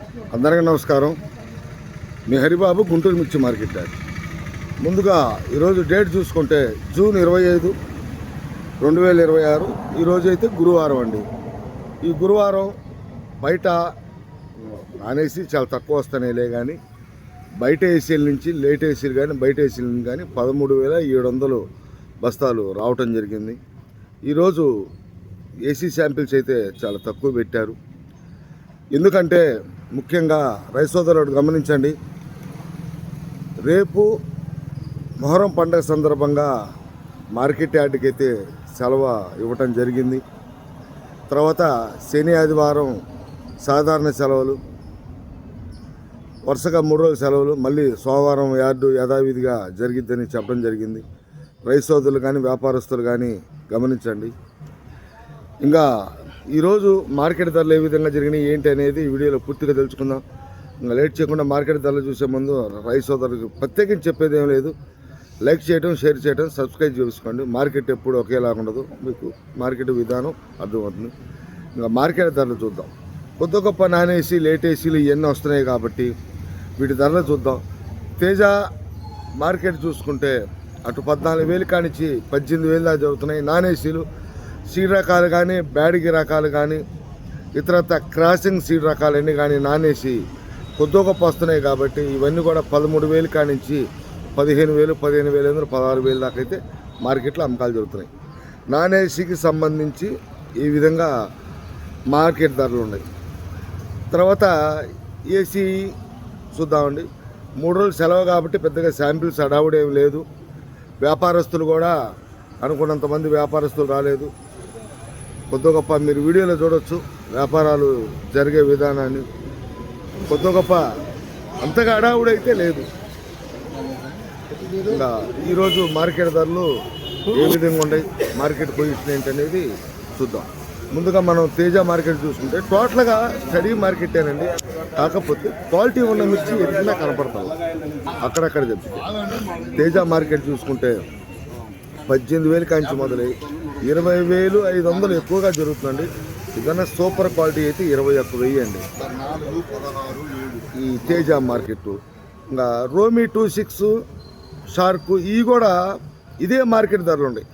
అందరికీ నమస్కారం. మీ హరిబాబు గుంటూరు మిర్చి మార్కెట్ యార్డ్. ముందుగా ఈరోజు డేట్ చూసుకుంటే జూన్ 25, 2026. ఈరోజు అయితే గురువారం అండి. ఈ గురువారం బయట నానేసి చాలా తక్కువ వస్తున్నాయిలే, కానీ బయట ఏసీల నుంచి లేట్ ఏసీలు కానీ బయట ఏసీల నుంచి కానీ 13,700 బస్తాలు రావటం జరిగింది. ఈరోజు ఏసీ శాంపిల్స్ అయితే చాలా తక్కువ పెట్టారు. ఎందుకంటే ముఖ్యంగా రైతు సోదరుడు గమనించండి, రేపు మొహరం పండుగ సందర్భంగా మార్కెట్ యార్డ్కి అయితే సెలవు ఇవ్వటం జరిగింది. తర్వాత శని ఆదివారం సాధారణ సెలవులు, వరుసగా 3 రోజుల సెలవులు, మళ్ళీ సోమవారం యార్డు యథావిధిగా జరిగిద్దని చెప్పడం జరిగింది. రైతు సోదరులు కానీ వ్యాపారస్తులు కానీ గమనించండి. ఇంకా ఈరోజు మార్కెట్ ధరలు ఏ విధంగా జరిగినాయి ఏంటి అనేది ఈ వీడియోలో పూర్తిగా తెలుసుకుందాం. ఇంకా లేట్ చేయకుండా మార్కెట్ ధరలు చూసే ముందు రైతు సోదరులకు ప్రత్యేకించి చెప్పేది ఏం లేదు. లైక్ చేయడం, షేర్ చేయడం, సబ్స్క్రైబ్ చేసుకోండి. మార్కెట్ ఎప్పుడు ఒకేలాగా ఉండదు, మీకు మార్కెట్ విధానం అర్థమవుతుంది. ఇంకా మార్కెట్ ధరలు చూద్దాం. కొద్ది గొప్ప నాన్ ఏసీ, లేట్ ఏసీలు ఇవన్నీ వస్తున్నాయి కాబట్టి వీటి ధరలు చూద్దాం. తేజ మార్కెట్ చూసుకుంటే అటు 14,000 కానించి 18,000 దాకా జరుగుతున్నాయి. నాన్ ఏసీలు సీడ్ రకాలు కానీ, బ్యాడిగి రకాలు కానీ, ఇతరత్ర క్రాసింగ్ సీడ్ రకాలన్నీ కానీ నాన్ ఏసీ కొద్ది గొప్ప వస్తున్నాయి కాబట్టి ఇవన్నీ కూడా 13,000 కానించి 15,000, 15,500, 16,000 దాకా అయితే మార్కెట్లో అమ్మకాలు జరుగుతున్నాయి. నాన్ ఏసీకి సంబంధించి ఈ విధంగా మార్కెట్ ధరలు ఉన్నాయి. తర్వాత ఏసీ చూద్దామండి. 3 రోజులు సెలవు కాబట్టి పెద్దగా శాంపిల్స్ అడావుడేం లేదు. వ్యాపారస్తులు కూడా అనుకున్నంతమంది వ్యాపారస్తులు రాలేదు. కొద్ది గొప్ప మీరు వీడియోలో చూడొచ్చు వ్యాపారాలు జరిగే విధానాన్ని. కొద్ది గొప్ప అంతగా అడావుడైతే లేదు. ఇంకా ఈరోజు మార్కెట్ ధరలు ఏ విధంగా ఉన్నాయి, మార్కెట్ పొజిషన్ ఏంటనేది చూద్దాం. ముందుగా మనం తేజ మార్కెట్ చూసుకుంటే టోటల్గా స్టడీ మార్కెటేనండి. కాకపోతే క్వాలిటీ ఉన్న మిర్చి ఎట్లా కనపడతాయి అక్కడక్కడ చెప్తే. తేజ మార్కెట్ చూసుకుంటే 18,000 కాంచి మొదలై 20,500 ఎక్కువగా జరుగుతుందండి. ఏదైనా సూపర్ క్వాలిటీ అయితే 21,000 అండి ఈ తేజ మార్కెట్. ఇంకా రోమి 26, షార్క్ ఇవి కూడా ఇదే మార్కెట్ ధరలు ఉన్నాయి.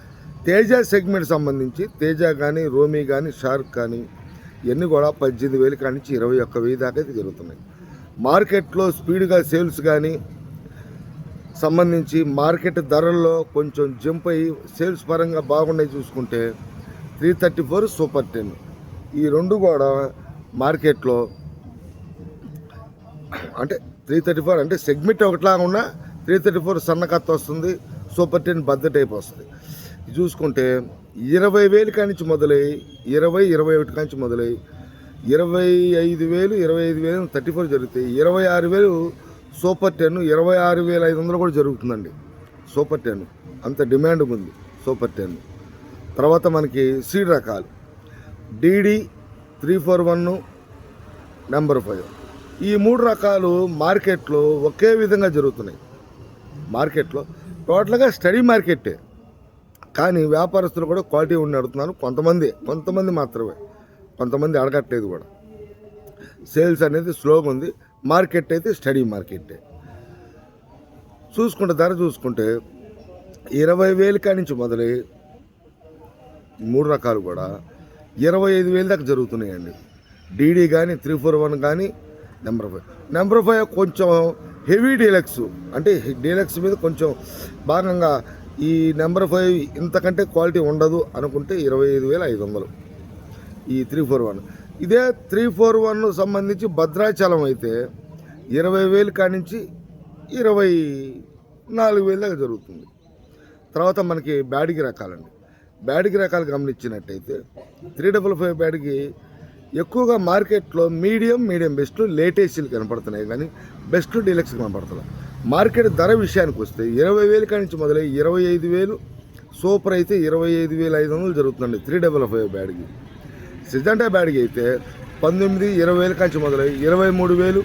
తేజ సెగ్మెంట్ సంబంధించి తేజ కానీ, రోమి కానీ, షార్క్ కానీ ఇవన్నీ కూడా 18,000 కానించి 21,000 దాకా అయితే జరుగుతున్నాయి. మార్కెట్లో స్పీడ్గా సేల్స్ కానీ సంబంధించి మార్కెట్ ధరల్లో కొంచెం జంప్ అయ్యి సేల్స్ పరంగా బాగున్నాయి చూసుకుంటే 334 సూపర్ 10 ఈ రెండు కూడా మార్కెట్లో అంటే 334 అంటే సెగ్మెంట్ ఒకటిలాగా ఉన్న 334 సన్నకత్త వస్తుంది, సూపర్ 10 బద్ద టైప్ వస్తుంది. చూసుకుంటే 20,000 కానించి మొదలై 20, 21 కానించి మొదలై 25,000, 25,000 34 జరుగుతాయి. 26,000 సూపర్ 10, 26,500 కూడా జరుగుతుందండి సూపర్ 10. అంత డిమాండ్ ఉంది సూపర్ 10. తర్వాత మనకి సీడ్ రకాలు DD 341 నెంబర్ 5 ఈ 3 రకాలు మార్కెట్లో ఒకే విధంగా జరుగుతున్నాయి. మార్కెట్లో టోటల్గా స్టడీ మార్కెట్టే, కానీ వ్యాపారస్తులు కూడా క్వాలిటీ ఉండి అడుగుతున్నారు. కొంతమంది మాత్రమే, కొంతమంది అడగట్లేదు కూడా. సేల్స్ అనేది స్లోగా ఉంది. మార్కెట్ అయితే స్టడీ మార్కెట్టే. చూసుకుంటే ధర చూసుకుంటే 20,000 కానించి మొదలై 3 రకాలు కూడా 25,000 దాకా జరుగుతున్నాయండి. DD కానీ, 341 కానీ, నెంబర్ 5 కొంచెం హెవీ డీలక్స్, అంటే డీలక్స్ మీద కొంచెం భాగంగా ఈ నెంబర్ 5 ఇంతకంటే క్వాలిటీ ఉండదు అనుకుంటే 25,500 ఈ 341. ఇదే 341 సంబంధించి భద్రాచలం అయితే 20,000 కానించి 24,000 దాకా జరుగుతుంది. తర్వాత మనకి బ్యాడిగి రకాలండి. బ్యాడిగి రకాలు గమనించినట్టయితే 355 బ్యాడిగి ఎక్కువగా మార్కెట్లో మీడియం బెస్ట్ లేటేసీలు కనపడుతున్నాయి, కానీ బెస్ట్ డీలక్స్ కనపడుతున్నాయి. మార్కెట్ ధర విషయానికి వస్తే 20,000 కానించి మొదలై 25,000, సూపర్ అయితే 25,500 జరుగుతుందండి 355 బ్యాడిగి. సిజంటా బ్యాడిగి అయితే 19, 20,000 కాంచి మొదలై 23,000,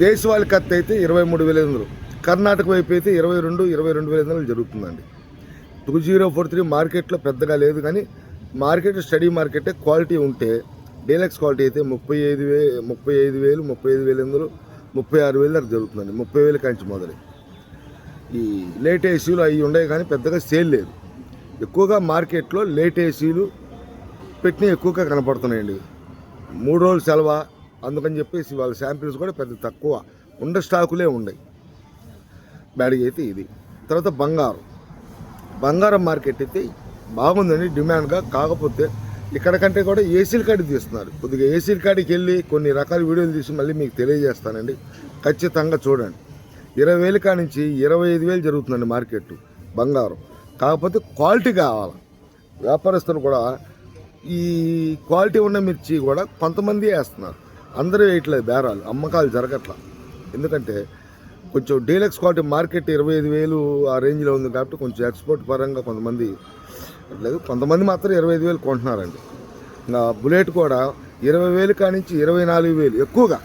దేశవాళి కత్తి అయితే 23,500, కర్ణాటక వైపు అయితే 22, 22,500 జరుగుతుందండి. 2043 మార్కెట్లో పెద్దగా లేదు, కానీ మార్కెట్ స్టడీ మార్కెటే. క్వాలిటీ ఉంటే డీలక్స్ క్వాలిటీ అయితే 35,000 35,800 36,000 దాకా జరుగుతుందండి. 30,000 కాంచి మొదలు. ఈ లేట్ ఏసీలు అవి ఉన్నాయి కానీ పెద్దగా సేల్ లేదు. ఎక్కువగా మార్కెట్లో లేట్ ఏసీలు పెట్టినవి ఎక్కువగా కనపడుతున్నాయండి. 3 రోజులు సెలవు అందుకని చెప్పేసి వాళ్ళ శాంపిల్స్ కూడా పెద్ద తక్కువ ఉండే స్టాకులే ఉన్నాయి. బ్యాడ్గా అయితే ఇది. తర్వాత బంగారం మార్కెట్ అయితే బాగుందండి డిమాండ్గా. కాకపోతే ఇక్కడ కంటే కూడా ఏసీల కాడికి తీస్తున్నారు. కొద్దిగా ఏసీల కాడికి వెళ్ళి కొన్ని రకాల వీడియోలు తీసి మళ్ళీ మీకు తెలియజేస్తానండి. ఖచ్చితంగా చూడండి. 20,000 కాడి నుంచి 25,000 జరుగుతుందండి మార్కెట్ బంగారం. కాకపోతే క్వాలిటీ కావాలి. వ్యాపారస్తులు కూడా ఈ క్వాలిటీ ఉన్న మిర్చి కూడా కొంతమంది వేస్తున్నారు, అందరూ వేయట్లేదు. బేరాలు అమ్మకాలు జరగట్లా. ఎందుకంటే కొంచెం డీలక్స్ క్వాలిటీ మార్కెట్ 25,000 ఆ రేంజ్లో ఉంది కాబట్టి కొంచెం ఎక్స్పోర్ట్ పరంగా కొంతమంది లేదు, కొంతమంది మాత్రం 25,000 కొంటున్నారండి. ఇంకా బుల్లెట్ కూడా 20,000 కాడి నుంచి 24,000 ఎక్కువగా.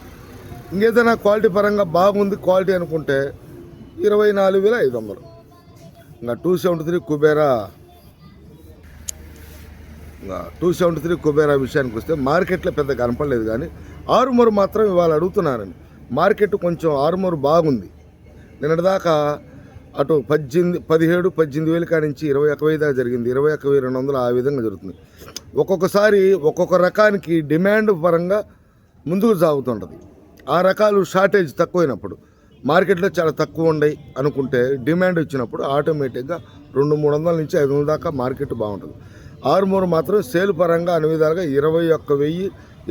ఇంకేదైనా క్వాలిటీ పరంగా బాగుంది క్వాలిటీ అనుకుంటే 24,500. ఇంకా 273 కుబేరా విషయానికి వస్తే మార్కెట్లో పెద్ద కనపడలేదు కానీ ఆరుమూరు మాత్రం ఇవాళ అడుగుతున్నారండి. మార్కెట్ కొంచెం ఆరుమూరు బాగుంది. నిన్నటిదాకా అటు 17,000 కాడి నుంచి 21,000 దాకా జరిగింది. 21,200 ఆ విధంగా జరుగుతుంది. ఒక్కొక్కసారి ఒక్కొక్క రకానికి డిమాండ్ పరంగా ముందుకు సాగుతుంటుంది. ఆ రకాలు షార్టేజ్ తక్కువైనప్పుడు మార్కెట్లో చాలా తక్కువ ఉన్నాయి అనుకుంటే డిమాండ్ వచ్చినప్పుడు ఆటోమేటిక్గా 200-300 నుంచి 500 దాకా మార్కెట్ బాగుంటుంది. ఆరుమూరు మాత్రం సేల్ పరంగా అన్ని విధాలుగా 21,000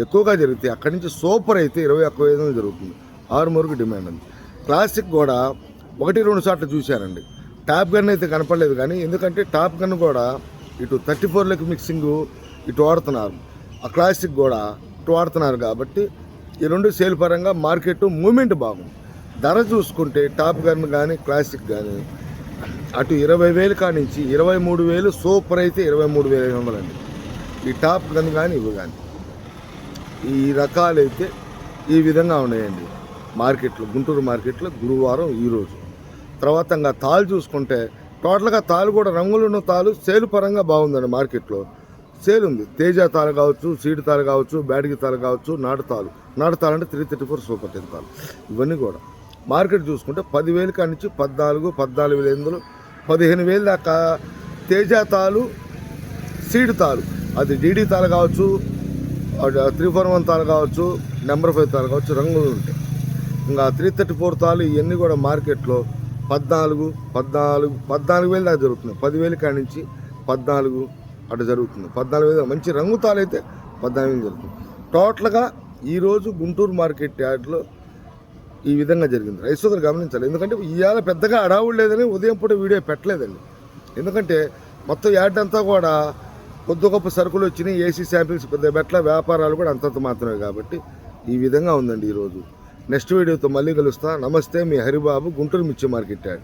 ఎక్కువగా జరుగుతాయి. అక్కడి నుంచి సూపర్ అయితే 21,500 జరుగుతుంది. ఆరుమూరుకి డిమాండ్ ఉంది. క్లాసిక్ కూడా 1-2 సార్లు చూశానండి. టాప్ గన్ అయితే కనపడలేదు కానీ ఎందుకంటే టాప్ గన్ కూడా ఇటు 34లకి మిక్సింగ్ ఇటు వాడుతున్నారు, ఆ క్లాసిక్ కూడా ఇటు వాడుతున్నారు కాబట్టి ఈ రెండు సేల్ పరంగా మార్కెట్ మూమెంట్ బాగుంది. ధర చూసుకుంటే టాప్ గన్ కానీ క్లాసిక్ కానీ అటు 20,000 కాడి నుంచి 23,000 సూపర్ అయితే 23,500 అండి. ఈ టాప్ గన్ కానీ ఇవి కానీ ఈ రకాలైతే ఈ విధంగా ఉన్నాయండి మార్కెట్లో, గుంటూరు మార్కెట్లో గురువారం ఈరోజు. తర్వాత ఇంకా తాళ్ళు చూసుకుంటే టోటల్గా తాళ్ళు కూడా రంగులున్న తాళ్ళు సేల్ పరంగా బాగుందండి. మార్కెట్లో సేల్ ఉంది. తేజ తాళ్ళు కావచ్చు, సీడ్ తాళ్ళు కావచ్చు, బ్యాడ్గి తాళ్ళు కావచ్చు, నాటు తాళ్ళు అంటే 334 సూపర్ 10 తాళ్ళు. ఇవన్నీ కూడా మార్కెట్ చూసుకుంటే 10,000 కాడి నుంచి 14,500 15,000 దాకా తేజ తాళ్ళు, సీడ్ తాళ్ళు, అది డీడీ తాళ్ళు కావచ్చు, 341 తాళ్ళు కావచ్చు, నెంబర్ 5 తాళ్ళు కావచ్చు, రంగులు ఉంటాయి. ఇంకా 334 తాళ్ళు ఇవన్నీ కూడా మార్కెట్లో 14,000 దాకా జరుగుతుంది. 10,000 కాడి నుంచి 14 అటు జరుగుతుంది. 14,000 మంచి రంగు తాళ్ళు అయితే 14,000 జరుగుతుంది. టోటల్గా ఈరోజు గుంటూరు మార్కెట్ యార్డ్లో ఈ విధంగా జరిగింది. రైతు సోదరులు గమనించాలి. ఎందుకంటే ఇవాళ పెద్దగా అడావుడు లేదని ఉదయం పూట వీడియో పెట్టలేదండి. ఎందుకంటే మొత్తం యార్డ్ అంతా కూడా కొద్ది గొప్ప సరుకులు వచ్చినాయి, ఏసీ శాంపిల్స్ పెద్ద బెట్ల వ్యాపారాలు కూడా అంతంత మాత్రమే కాబట్టి ఈ విధంగా ఉందండి ఈరోజు. నెక్స్ట్ వీడియోతో మళ్ళీ కలుస్తా. నమస్తే, మీ హరిబాబు, గుంటూరు మిర్చి మార్కెట్ యార్డ్.